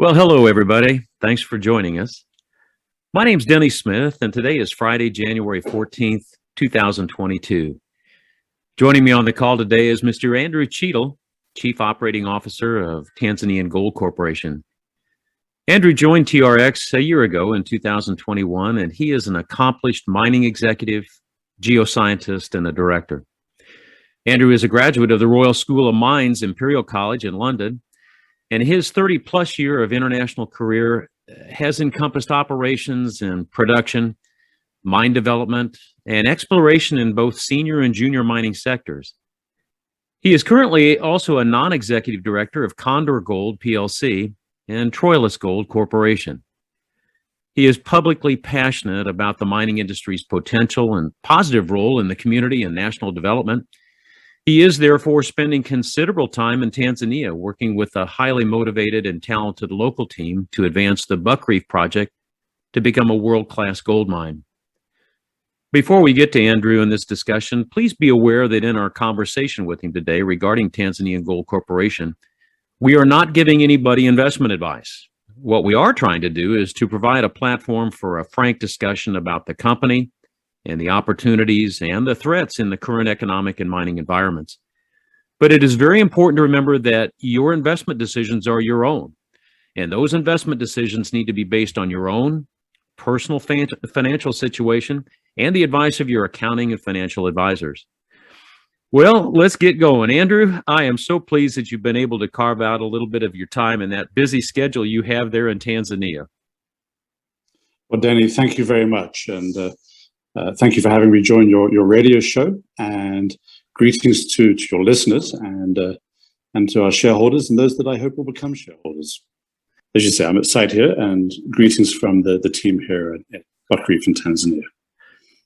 Well, hello, everybody. Thanks for joining us. My name's Denny Smith, and today is Friday, January 14th, 2022. Joining me on the call today is Mr. Andrew Cheatle, Chief Operating Officer of Tanzanian Gold Corporation. Andrew joined TRX a year ago in 2021, and he is an accomplished mining executive, geoscientist, and a director. Andrew is a graduate of the Royal School of Mines, Imperial College in London, and his 30-plus year of international career has encompassed operations and production, mine development, and exploration in both senior and junior mining sectors. He is currently also a non-executive director of Condor Gold PLC and Troilus Gold Corporation. He is publicly passionate about the mining industry's potential and positive role in the community and national development. He is therefore spending considerable time in Tanzania working with a highly motivated and talented local team to advance the Buckreef Project to become a world-class gold mine. Before we get to Andrew in this discussion, please be aware that in our conversation with him today regarding Tanzanian Gold Corporation, we are not giving anybody investment advice. What we are trying to do is to provide a platform for a frank discussion about the company and the opportunities and the threats in the current economic and mining environments. But it is very important to remember that your investment decisions are your own, and those investment decisions need to be based on your own personal financial situation and the advice of your accounting and financial advisors. Well, let's get going. Andrew, I am so pleased that you've been able to carve out a little bit of your time in that busy schedule you have there in Tanzania. Well, Denny, thank you very much. And thank you for having me join your radio show, and greetings to your listeners and to our shareholders and those that I hope will become shareholders. As you say, I'm at site here, and greetings from the team here at Buckreef in Tanzania.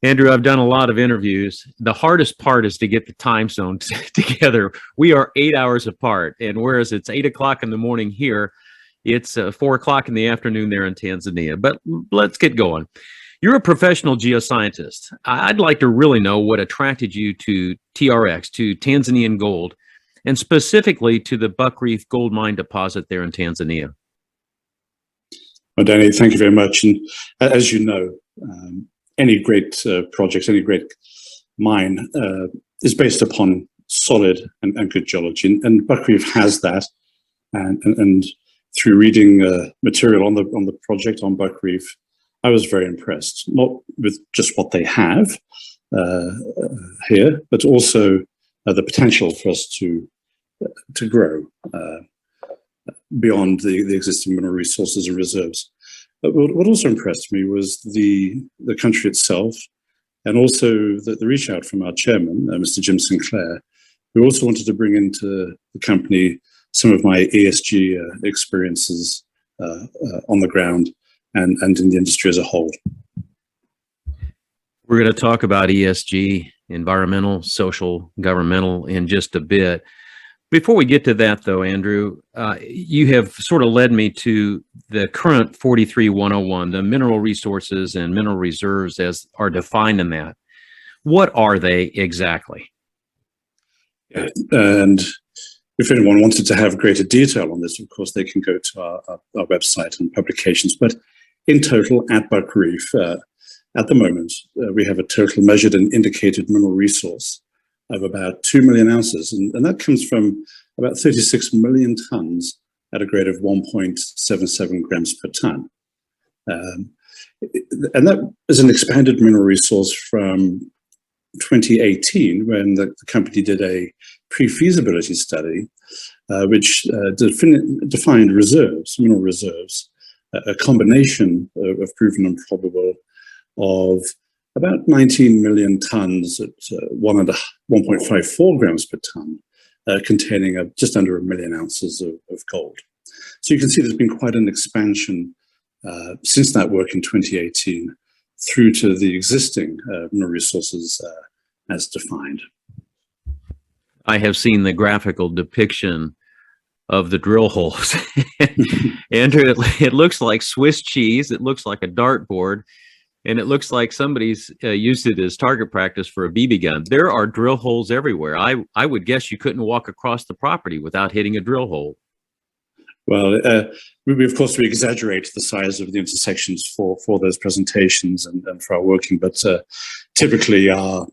Andrew, I've done a lot of interviews. The hardest part is to get the time zones together. We are 8 hours apart, and whereas it's 8 o'clock in the morning here, it's 4 o'clock in the afternoon there in Tanzania. But let's get going. You're a professional geoscientist. I'd like to really know what attracted you to TRX, to Tanzanian Gold, and specifically to the Buckreef Gold Mine deposit there in Tanzania. Well, Danny, thank you very much. And as you know, any great project, any great mine is based upon solid and good geology, and Buckreef has that. And through reading material on the project on Buckreef, I was very impressed, not with just what they have here, but also the potential for us to grow beyond the existing mineral resources and reserves. But what also impressed me was the country itself, and also the reach out from our chairman, Mr. Jim Sinclair, who also wanted to bring into the company some of my ESG experiences on the ground and in the industry as a whole. We're going to talk about ESG, environmental, social, governmental, in just a bit. Before we get to that, though, Andrew, you have sort of led me to the current 43-101, the mineral resources and mineral reserves as are defined in that. What are they exactly? Yeah, and if anyone wanted to have greater detail on this, of course, they can go to our website and publications. But in total, at Buckreef, at the moment, we have a total measured and indicated mineral resource of about 2 million ounces. And that comes from about 36 million tons at a grade of 1.77 grams per ton. And that is an expanded mineral resource from 2018, when the company did a pre-feasibility study, which defined reserves, mineral reserves, a combination of proven and probable of about 19 million tons at 1.54 grams per ton, containing just under 1 million ounces of gold. So you can see there's been quite an expansion since that work in 2018 through to the existing mineral resources as defined. I have seen the graphical depiction of the drill holes. Andrew, it looks like Swiss cheese. It looks like a dartboard. And it looks like somebody's used it as target practice for a BB gun. There are drill holes everywhere. I would guess you couldn't walk across the property without hitting a drill hole. Well, of course, we exaggerate the size of the intersections for those presentations and for our working, but typically our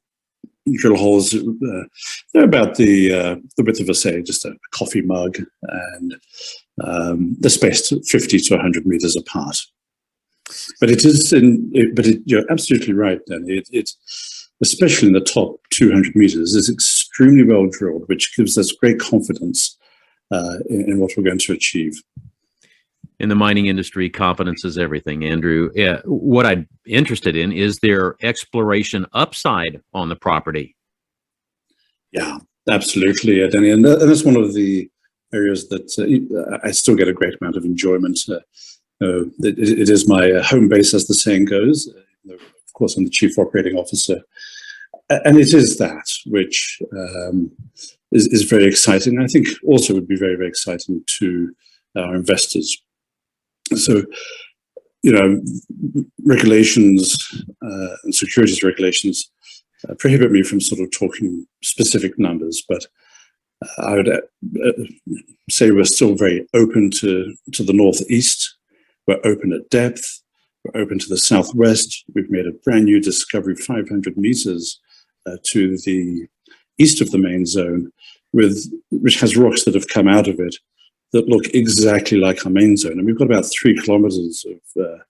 drill holes, they're about the width of, say, just a coffee mug, and they're spaced 50 to 100 meters apart. But you're absolutely right, Danny. It's especially in the top 200 meters, is extremely well drilled, which gives us great confidence in what we're going to achieve. In the mining industry, confidence is everything, Andrew. What I'm interested in is there exploration upside on the property? Yeah, absolutely, Danny. And that's one of the areas that I still get a great amount of enjoyment. It is my home base, as the saying goes. Of course, I'm the Chief Operating Officer. And it is that which is very exciting. I think also would be very, very exciting to our investors. So, regulations and securities regulations prohibit me from sort of talking specific numbers, but I would say we're still very open to the northeast. We're open at depth. We're open to the southwest. We've made a brand new discovery 500 meters to the east of the main zone, which has rocks that have come out of it that look exactly like our main zone. And we've got about 3 kilometers of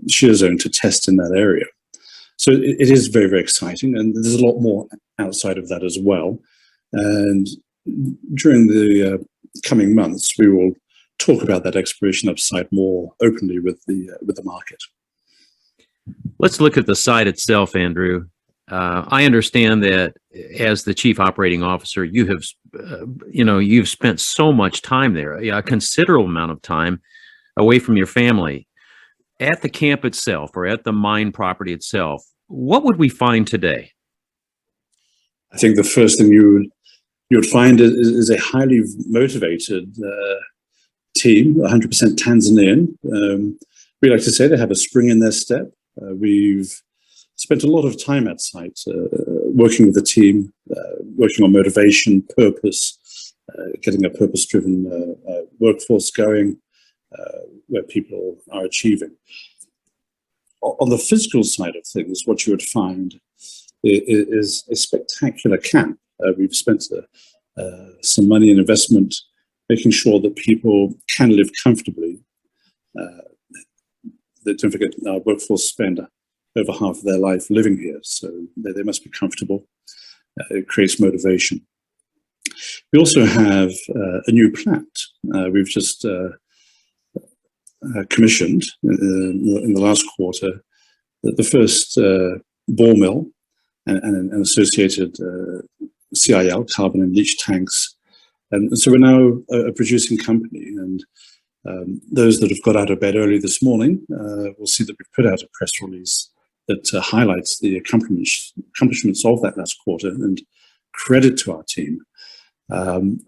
shear zone to test in that area. So it is very, very exciting. And there's a lot more outside of that as well. And during the coming months, we will talk about that exploration upside more openly with the market. Let's look at the site itself, Andrew. I understand that as the Chief Operating Officer, you have, you've spent so much time there, a considerable amount of time away from your family. At the camp itself, or at the mine property itself, what would we find today? I think the first thing you would find is a highly motivated team, 100% Tanzanian. We like to say they have a spring in their step. We've spent a lot of time at site working with the team, working on motivation, purpose, getting a purpose-driven workforce going where people are achieving. On the physical side of things, what you would find is a spectacular camp. We've spent some money and investment making sure that people can live comfortably. Don't forget, our workforce spend over half of their life living here, so they must be comfortable. It creates motivation. We also have a new plant. We've just commissioned in the last quarter the first ball mill and associated CIL, carbon and leach tanks. And so we're now a producing company, and those that have got out of bed early this morning will see that we've put out a press release that highlights the accomplishments of that last quarter, and credit to our team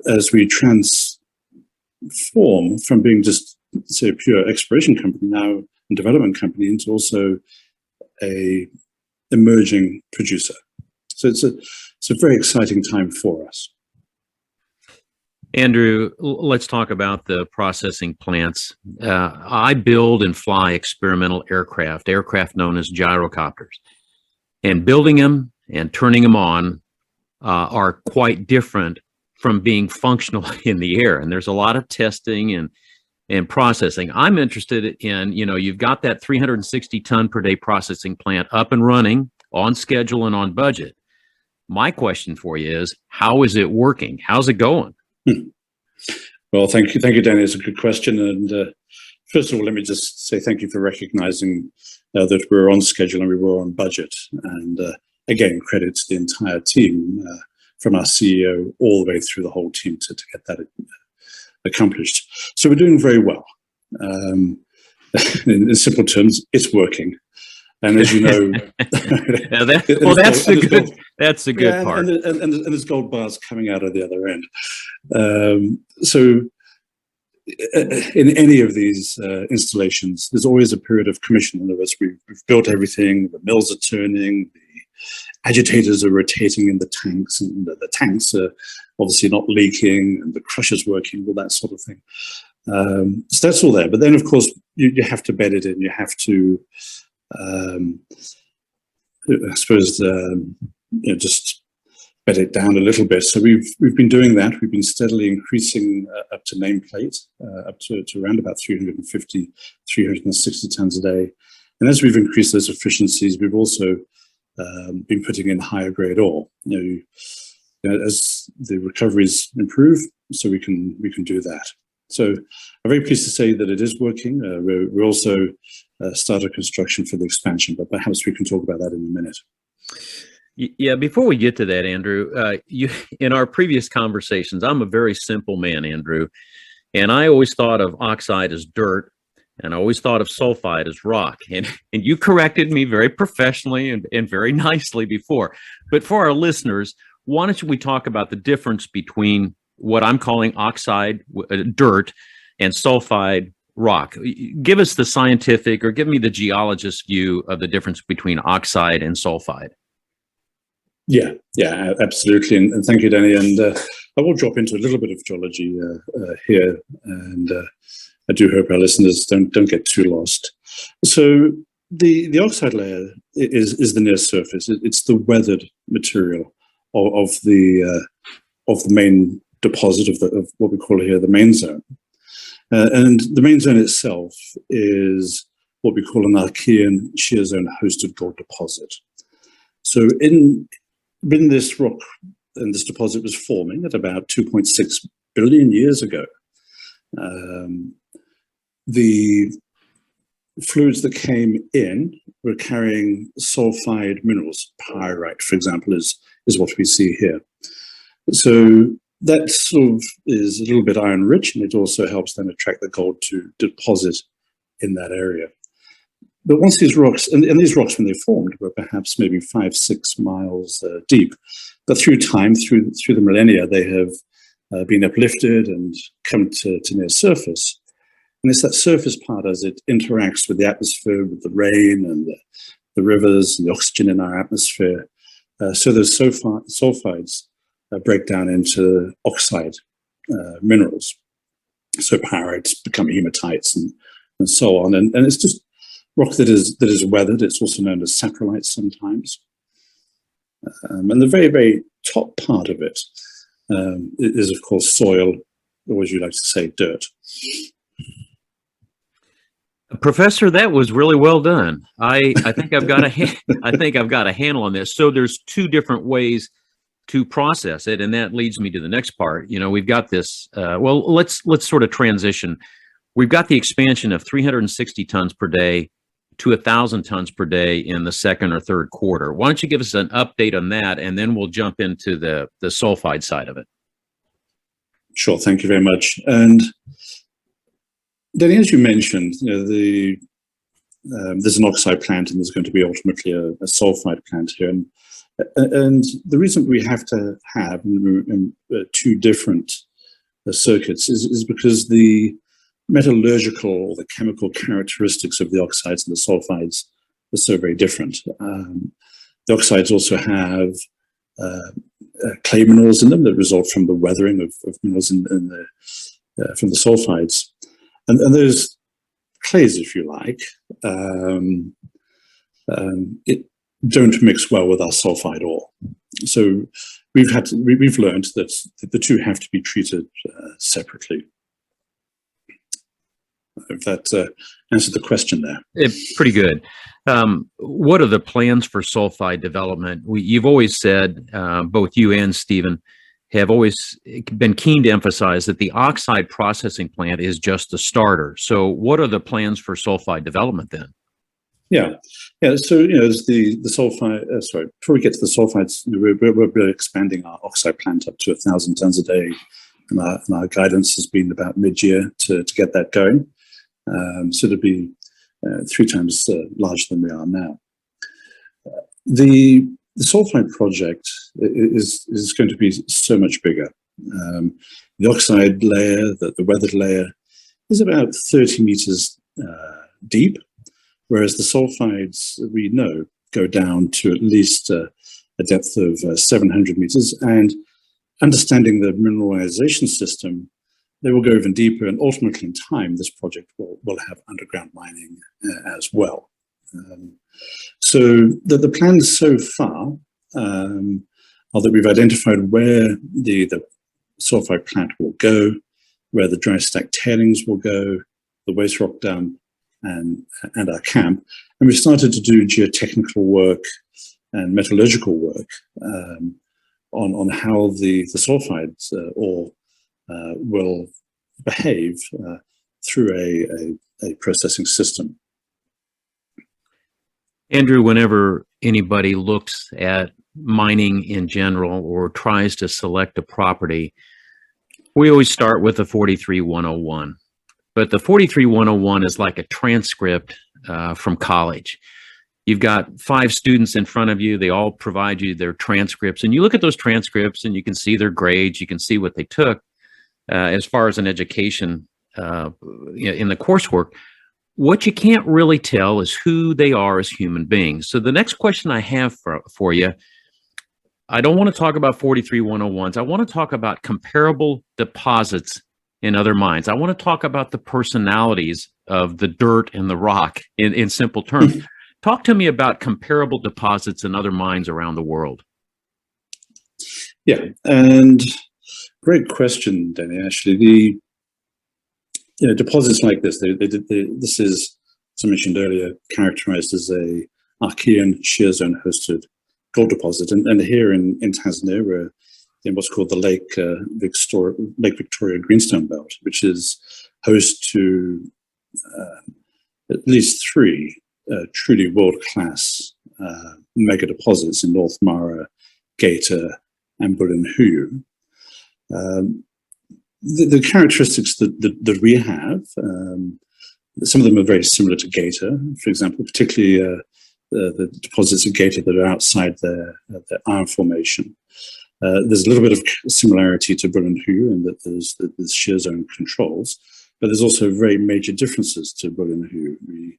as we transform from being just, say, a pure exploration company now and development company into also a emerging producer. So it's a very exciting time for us. Andrew, let's talk about the processing plants. I build and fly experimental aircraft known as gyrocopters. And building them and turning them on are quite different from being functional in the air. And there's a lot of testing and processing. I'm interested in, you've got that 360 ton per day processing plant up and running, on schedule and on budget. My question for you is, how is it working? How's it going? Well, thank you, Danny. It's a good question. And first of all, let me just say thank you for recognizing that we're on schedule and we were on budget. And again, credit to the entire team, from our CEO all the way through the whole team to get that accomplished. So we're doing very well. In simple terms, it's working. And as you know, that's the good part. And there's gold bars coming out of the other end. So in any of these installations, there's always a period of commission. In other words, we've built everything, the mills are turning, the agitators are rotating in the tanks, and the tanks are obviously not leaking, and the crusher's working, all that sort of thing. So that's all there. But then, of course, you have to bed it in. You have to, I suppose, just bed it down a little bit. So we've been doing that. We've been steadily increasing up to nameplate, up to around about 350, 360 tons a day. And as we've increased those efficiencies, we've also been putting in higher grade ore. As the recoveries improve, so we can do that. So I'm very pleased to say that it is working. We're also started construction for the expansion, but perhaps we can talk about that in a minute. Yeah, before we get to that, Andrew, in our previous conversations, I'm a very simple man, Andrew, and I always thought of oxide as dirt, and I always thought of sulfide as rock. And you corrected me very professionally and very nicely before. But for our listeners, why don't we talk about the difference between what I'm calling oxide, dirt, and sulfide, rock? Give us the scientific, or give me the geologist view of the difference between oxide and sulfide. Yeah, absolutely. And thank you, Denny. And I will drop into a little bit of geology here. And I do hope our listeners don't get too lost. So the oxide layer is the near surface. It's the weathered material of the main deposit of what we call here the main zone. And the main zone itself is what we call an Archean shear zone hosted gold deposit. So in this rock, and this deposit was forming at about 2.6 billion years ago. The fluids that came in were carrying sulfide minerals. Pyrite, for example, is what we see here. So that sort of is a little bit iron rich, and it also helps them attract the gold to deposit in that area. But once these rocks, and these rocks when they formed were perhaps maybe 5-6 miles deep, but through time, through the millennia, they have been uplifted and come to near surface. And it's that surface part as it interacts with the atmosphere, with the rain and the rivers and the oxygen in our atmosphere. So those sulfides break down into oxide minerals. So pyrites become hematites and so on. And it's just rock that is weathered. It's also known as saprolite sometimes. And the very, very top part of it is, of course, soil, or as you like to say, dirt. Professor, that was really well done. I think I've got a handle on this. So there's two different ways to process it, and that leads me to the next part. We've got this. Well, let's sort of transition. We've got the expansion of 360 tons per day to 1,000 tons per day in the second or third quarter. Why don't you give us an update on that, and then we'll jump into the sulfide side of it. Sure, thank you very much. And Denny, as you mentioned, there's an oxide plant, and there's going to be ultimately a sulfide plant here. And the reason we have to have two different circuits is because the metallurgical or the chemical characteristics of the oxides and the sulfides are so very different. The oxides also have clay minerals in them that result from the weathering of minerals from the sulfides. And those clays, if you like, it don't mix well with our sulfide ore. So we've learned that the two have to be treated separately. If that answered the question there. Pretty good. What are the plans for sulfide development? You've always said, both you and Stephen have always been keen to emphasize that the oxide processing plant is just a starter. So what are the plans for sulfide development then? Yeah. So, as the sulfide, before we get to the sulfides, we're expanding our oxide plant up to 1,000 tons a day. And our guidance has been about mid-year to get that going. So to be 3 times larger than we are now. The sulfide project is going to be so much bigger. The oxide layer, the weathered layer, is about 30 meters deep, whereas the sulfides, we know, go down to at least a depth of 700 meters. And understanding the mineralization system, they will go even deeper, and ultimately in time, this project will have underground mining as well. So the plans so far are that we've identified where the sulfide plant will go, where the dry stack tailings will go, the waste rock dump, and our camp. And we started to do geotechnical work and metallurgical work on how the sulfides ore will behave through a processing system. Andrew, whenever anybody looks at mining in general or tries to select a property, we always start with the 43-101. But the 43-101 is like a transcript from college. You've got 5 students in front of you. They all provide you their transcripts. And you look at those transcripts and you can see their grades. You can see what they took as far as an education in the coursework. What you can't really tell is who they are as human beings. So the next question I have for you, I don't want to talk about 43-101s. I want to talk about comparable deposits in other mines. I want to talk about the personalities of the dirt and the rock in simple terms. Talk to me about comparable deposits in other mines around the world. Yeah, and great question, Denny. Actually, deposits like this, this is, as I mentioned earlier, characterized as a Archean shear zone hosted gold deposit. And here in Tanzania, we're in what's called the Lake Victoria Greenstone Belt, which is host to at least 3 truly world-class mega deposits in North Mara, Geita, and Bulyanhulu. The characteristics that we have, some of them are very similar to Geita, for example, particularly the deposits of Geita that are outside their iron formation. There's a little bit of similarity to Bulyanhulu in that there's shear zone controls, but there's also very major differences to Bulyanhulu.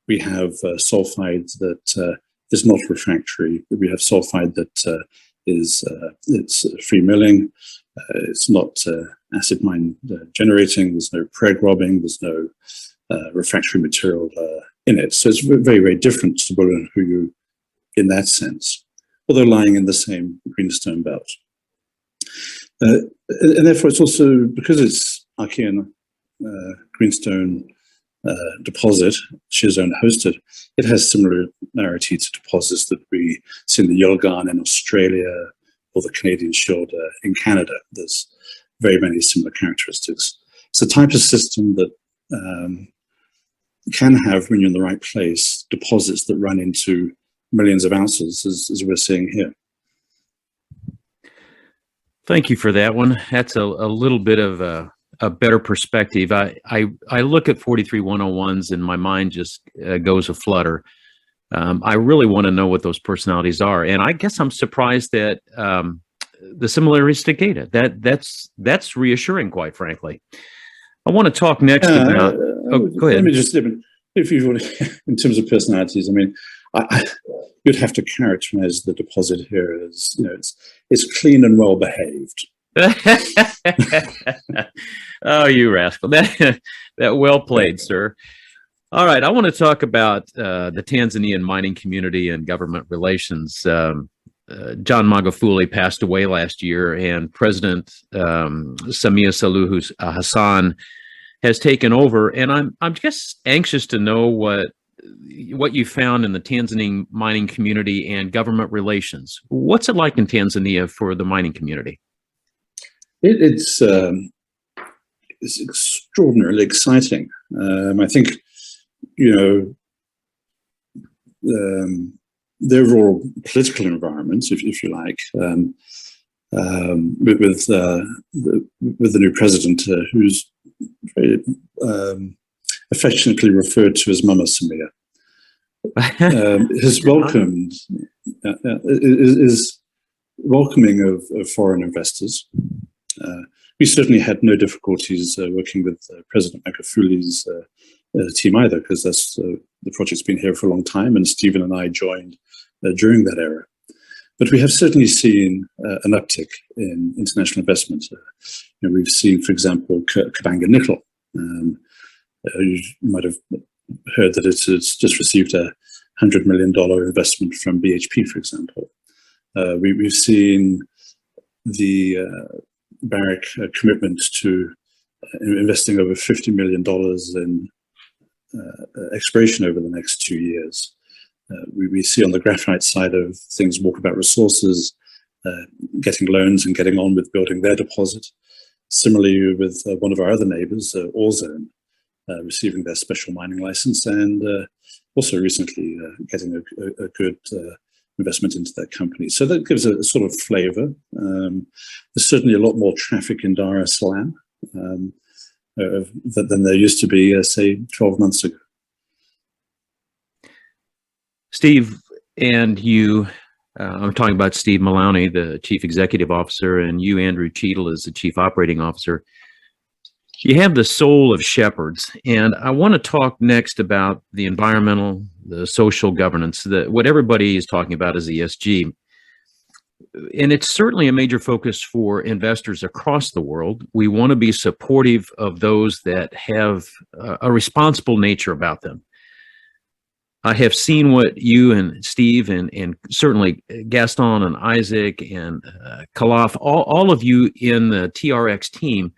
We have sulfide that is not refractory. We have sulfide that it's free milling. It's not acid mine generating. There's no preg robbing. There's no refractory material in it. So it's very, very different to Bulyanhulu in that sense, although lying in the same greenstone belt. And therefore, it's also, because it's Archean greenstone deposit, shear zone hosted, it has similarity to deposits that we see in the Yilgarn in Australia or the Canadian Shield in Canada. There's very many similar characteristics. It's a type of system that can have, when you're in the right place, deposits that run into millions of ounces, as we're seeing here. Thank you for that one. That's a little bit of a better perspective. I look at 43-101s and my mind just goes aflutter. I really want to know what those personalities are, and I guess I'm surprised that the similarities to Geita. That's reassuring, quite frankly. I want to talk next about. Go ahead. Let me just, if you want, in terms of personalities, I mean, you'd have to characterize the deposit here as, it's clean and well behaved. Oh, you rascal! That well played, sir. All right, I want to talk about the Tanzanian mining community and government relations. John Magufuli passed away last year, and President Samia Suluhu Hassan has taken over. And I'm just anxious to know what you found in the Tanzanian mining community and government relations. What's it like in Tanzania for the mining community? It's extraordinarily exciting. I think, the overall political environment, if you like, with the new president, who's very affectionately referred to as Mama Samia, has welcomed is welcoming of foreign investors. We certainly had no difficulties working with President Magufuli's team either, because that's the project's been here for a long time, and Stephen and I joined during that era. But we have certainly seen an uptick in international investment. We've seen, for example, Kabanga Nickel. You might have heard that it has just received a $100 million investment from BHP, for example. We've seen the Barrick commitment to investing over $50 million in exploration over the next 2 years. We see on the graphite side of things, Walkabout Resources getting loans and getting on with building their deposit. Similarly, with one of our other neighbors, Orezone, receiving their special mining license, and also recently getting a good investment into that company. So that gives a sort of flavor. There's certainly a lot more traffic in Dar es Salaam than there used to be, say, 12 months ago. Steve, and you, I'm talking about Steve Maloney, the Chief Executive Officer, and you, Andrew Cheatle, as the Chief Operating Officer. You have the soul of shepherds, and I want to talk next about the environmental, the social governance, what everybody is talking about is ESG. And it's certainly a major focus for investors across the world. We want to be supportive of those that have a responsible nature about them. I have seen what you and Steve and certainly Gaston and Isaac and Khalaf, all of you in the TRX team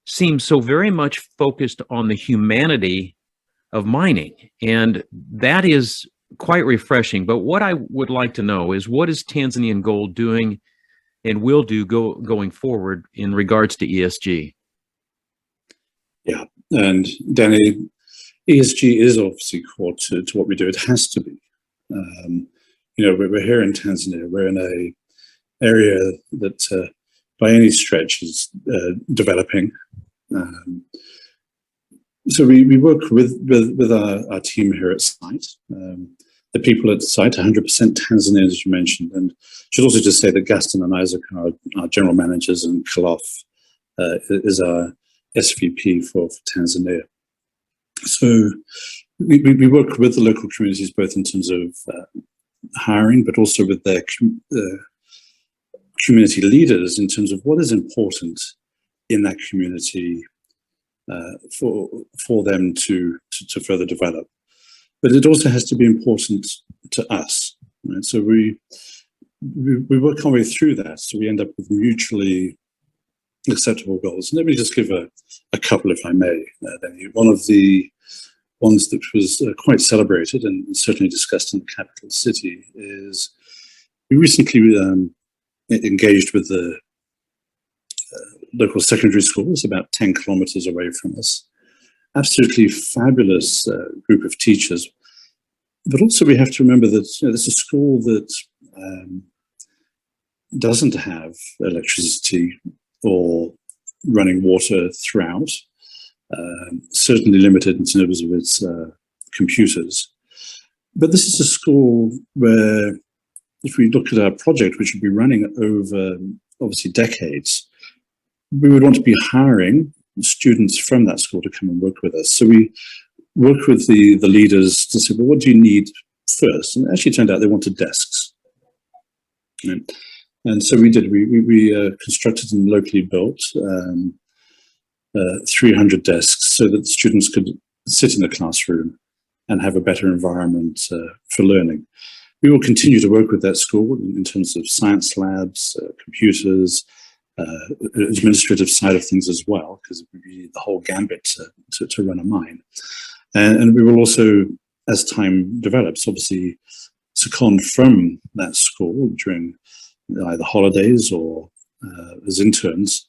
seem so very much focused on the humanity of mining. And that is quite refreshing. But what I would like to know is, what is Tanzanian Gold doing and will do going forward in regards to ESG? Yeah, and Danny, ESG is obviously core to what we do. It has to be. We're here in Tanzania. We're in an area that by any stretch is developing. So we work with our team here at site. The people at site, 100% Tanzanian, as you mentioned. And I should also just say that Gaston and Isaac are our general managers, and Khalaf is our SVP for Tanzania. So we work with the local communities, both in terms of hiring, but also with their community leaders in terms of what is important in that community for them to further develop. But it also has to be important to us, right? So we work our way through that, so we end up with mutually acceptable goals. And let me just give a couple, if I may. One of the ones that was quite celebrated and certainly discussed in the capital city is we recently engaged with the local secondary school. It's about 10 kilometers away from us. Absolutely fabulous group of teachers. But also we have to remember that there's a school that doesn't have electricity or running water throughout, certainly limited in terms of its computers. But this is a school where, if we look at our project, which would be running over obviously decades, we would want to be hiring students from that school to come and work with us. So we work with the leaders to say, well, what do you need first? And it actually turned out they wanted desks. And so we did. We constructed and locally built 300 desks so that the students could sit in the classroom and have a better environment for learning. We will continue to work with that school in terms of science labs, computers, administrative side of things as well, because we need the whole gambit to run a mine. And we will also, as time develops, obviously second from that school during either holidays or as interns,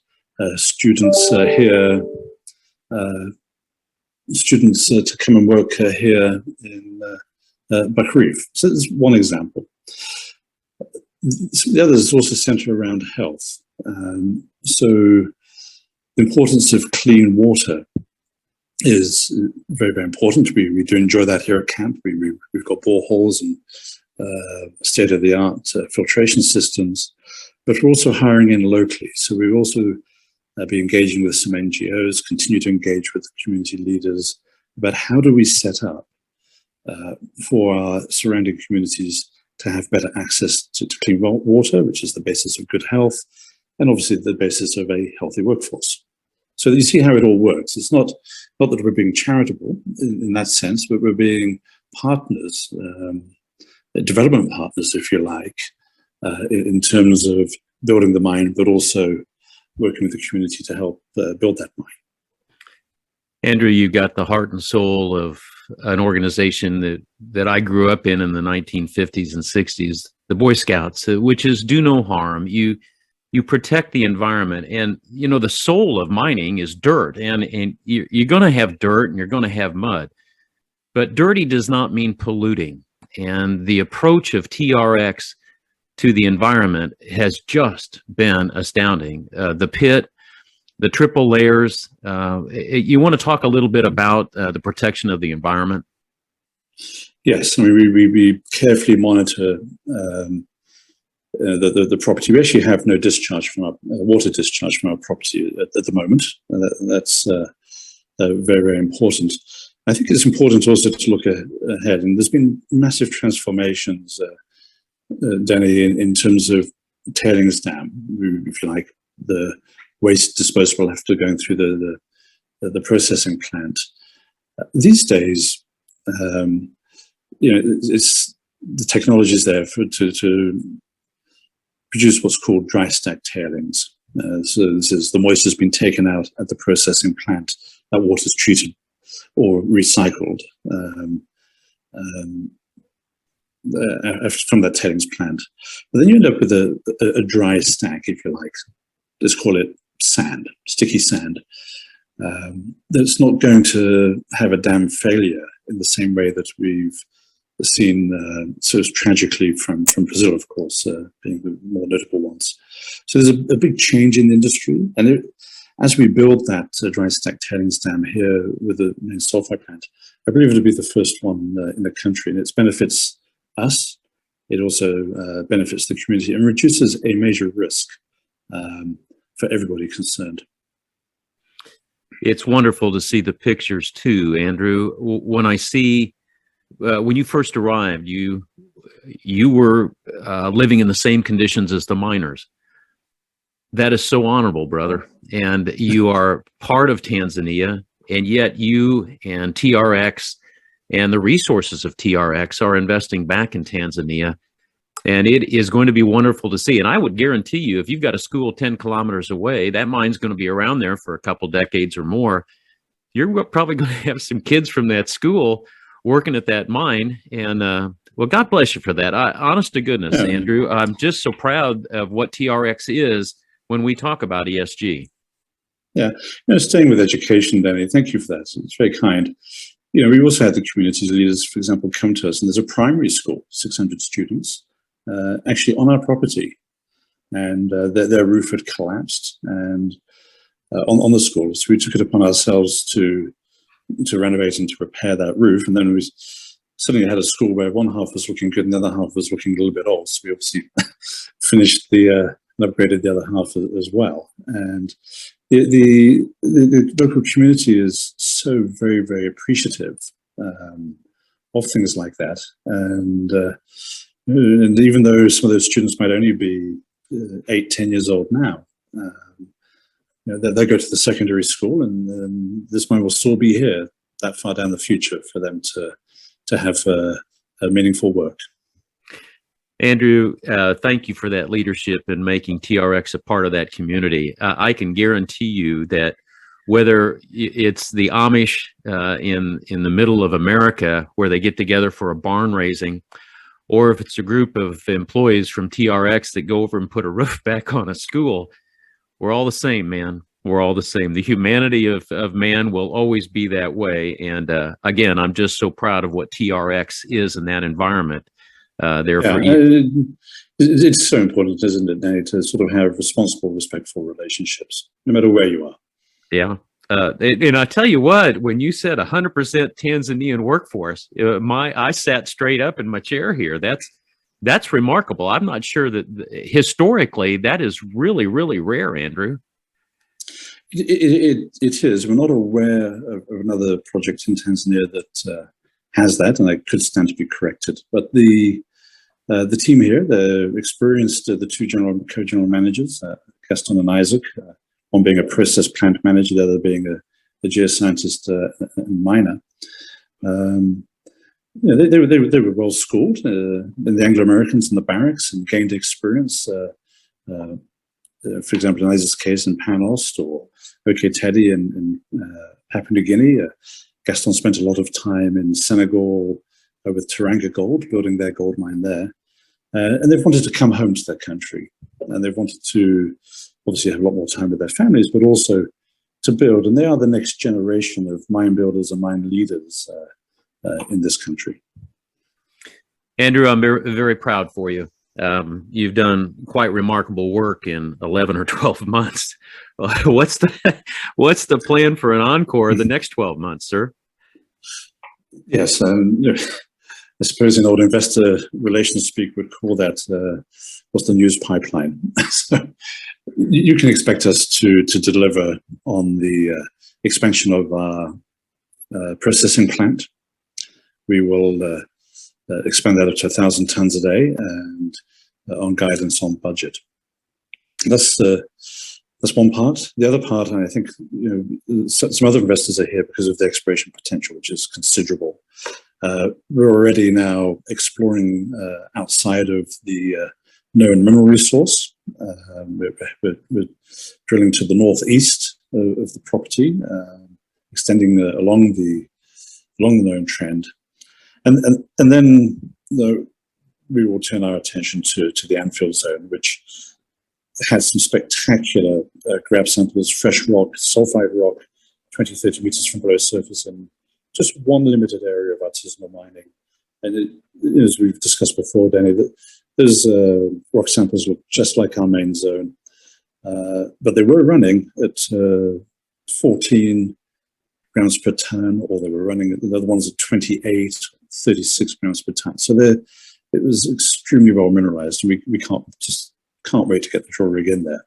students here, to come and work here in Buckreef. So that's one example. The others also center around health. So the importance of clean water is very, very important. We do enjoy that here at camp. We've got boreholes and state-of-the-art filtration systems, but we're also hiring in locally. So we'll also be engaging with some NGOs, continue to engage with community leaders about how do we set up for our surrounding communities to have better access to clean water, which is the basis of good health, and obviously the basis of a healthy workforce. So you see how it all works. It's not that we're being charitable in that sense, but we're being partners, development partners, if you like, in terms of building the mine, but also working with the community to help build that mine. Andrew, you got the heart and soul of an organization that I grew up in the 1950s and 60s, the Boy Scouts, which is do no harm. You protect the environment, and you know the soul of mining is dirt, and you're going to have dirt and you're going to have mud, but dirty does not mean polluting. And the approach of TRX to the environment has just been astounding. The pit, the triple layers. You want to talk a little bit about the protection of the environment? Yes, I mean, we carefully monitor the property. We actually have no discharge from our water discharge from our property at the moment. That's very, very important. I think it's important also to look ahead, and there's been massive transformations, Denny, in terms of tailings dam, if you like. The waste disposal after going through the processing plant. These days, it's the technology is there to produce what's called dry stack tailings. So this is the moisture has been taken out at the processing plant. That water is treated or recycled from that tailings plant. But then you end up with a dry stack, if you like. Let's call it sand, sticky sand. That's not going to have a dam failure in the same way that we've seen so tragically from Brazil, of course, being the more notable ones. So there's a big change in the industry. And as we build that dry stack tailings dam here with the main sulfide plant, I believe it'll be the first one in the country, and it benefits us. It also benefits the community and reduces a major risk for everybody concerned. It's wonderful to see the pictures too, Andrew. When I see, when you first arrived, you were living in the same conditions as the miners. That is so honorable, brother. And you are part of Tanzania, and yet you and TRX and the resources of TRX are investing back in Tanzania. And it is going to be wonderful to see. And I would guarantee you, if you've got a school 10 kilometers away, that mine's going to be around there for a couple decades or more. You're probably going to have some kids from that school working at that mine. And well, God bless you for that. Honest to goodness, Andrew, I'm just so proud of what TRX is when we talk about ESG. Yeah, staying with education, Danny, thank you for that. It's very kind. We also had the community leaders, for example, come to us, and there's a primary school, 600 students, actually on our property, and their roof had collapsed and on the school. So we took it upon ourselves to renovate and to repair that roof. And then we suddenly had a school where one half was looking good and the other half was looking a little bit old. So we obviously finished and upgraded the other half as well. And the local community is so very, very appreciative of things like that. And even though some of those students might only be 8-10 years old now, they go to the secondary school, and this mine will still be here that far down the future for them to have a meaningful work. Andrew, thank you for that leadership in making TRX a part of that community. I can guarantee you that whether it's the Amish in the middle of America where they get together for a barn raising, or if it's a group of employees from TRX that go over and put a roof back on a school, we're all the same, man. We're all the same. The humanity of man will always be that way. And again, I'm just so proud of what TRX is in that environment. It's so important, isn't it, Danny, to sort of have responsible, respectful relationships, no matter where you are. Yeah. And I tell you what, when you said 100% Tanzanian workforce, I sat straight up in my chair here. That's remarkable. I'm not sure that historically that is really, really rare, Andrew. It is. We're not aware of another project in Tanzania that has that, and that could stand to be corrected. But the The team here, they're experienced, the two co-general managers, Gaston and Isaac, one being a process plant manager, the other being a geoscientist and miner. They were well schooled in the Anglo-Americans in the barracks and gained experience. For example, in Isaac's case in Panost or OK Teddy in Papua New Guinea. Gaston spent a lot of time in Senegal with Teranga Gold, building their gold mine there. And they've wanted to come home to their country. And they've wanted to obviously have a lot more time with their families, but also to build. And they are the next generation of mine builders and mine leaders in this country. Andrew, I'm very proud for you. You've done quite remarkable work in 11 or 12 months. What's the plan for an encore the next 12 months, sir? Yes, I suppose in old investor relations speak would call that what's the news pipeline. So you can expect us to deliver on the expansion of our processing plant. We will expand that up to 1,000 tons a day and on guidance on budget. That's one part. The other part, and I think some other investors are here because of the exploration potential, which is considerable. We're already now exploring outside of the known mineral resource. We're drilling to the northeast of the property, extending along the known trend. And then we will turn our attention to the Anfield zone, which has some spectacular grab samples, fresh rock, sulfide rock, 20, 30 meters from below surface in just one limited area of artisanal mining. And as we've discussed before, Danny, those rock samples look just like our main zone, but they were running at 14 grams per ton, or they were running, the other ones at 28, 36 grams per ton. So it was extremely well mineralized. We can't wait to get the drill rig in there.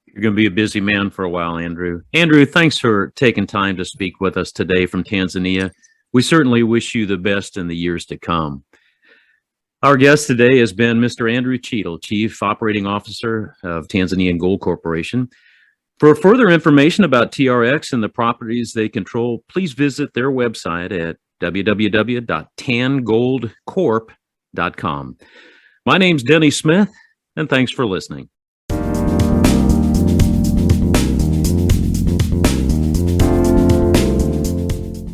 You're going to be a busy man for a while, Andrew. Andrew, thanks for taking time to speak with us today from Tanzania. We certainly wish you the best in the years to come. Our guest today has been Mr. Andrew Cheatle, Chief Operating Officer of Tanzanian Gold Corporation. For further information about TRX and the properties they control, please visit their website at www.tangoldcorp.com. My name's Denny Smith, and thanks for listening.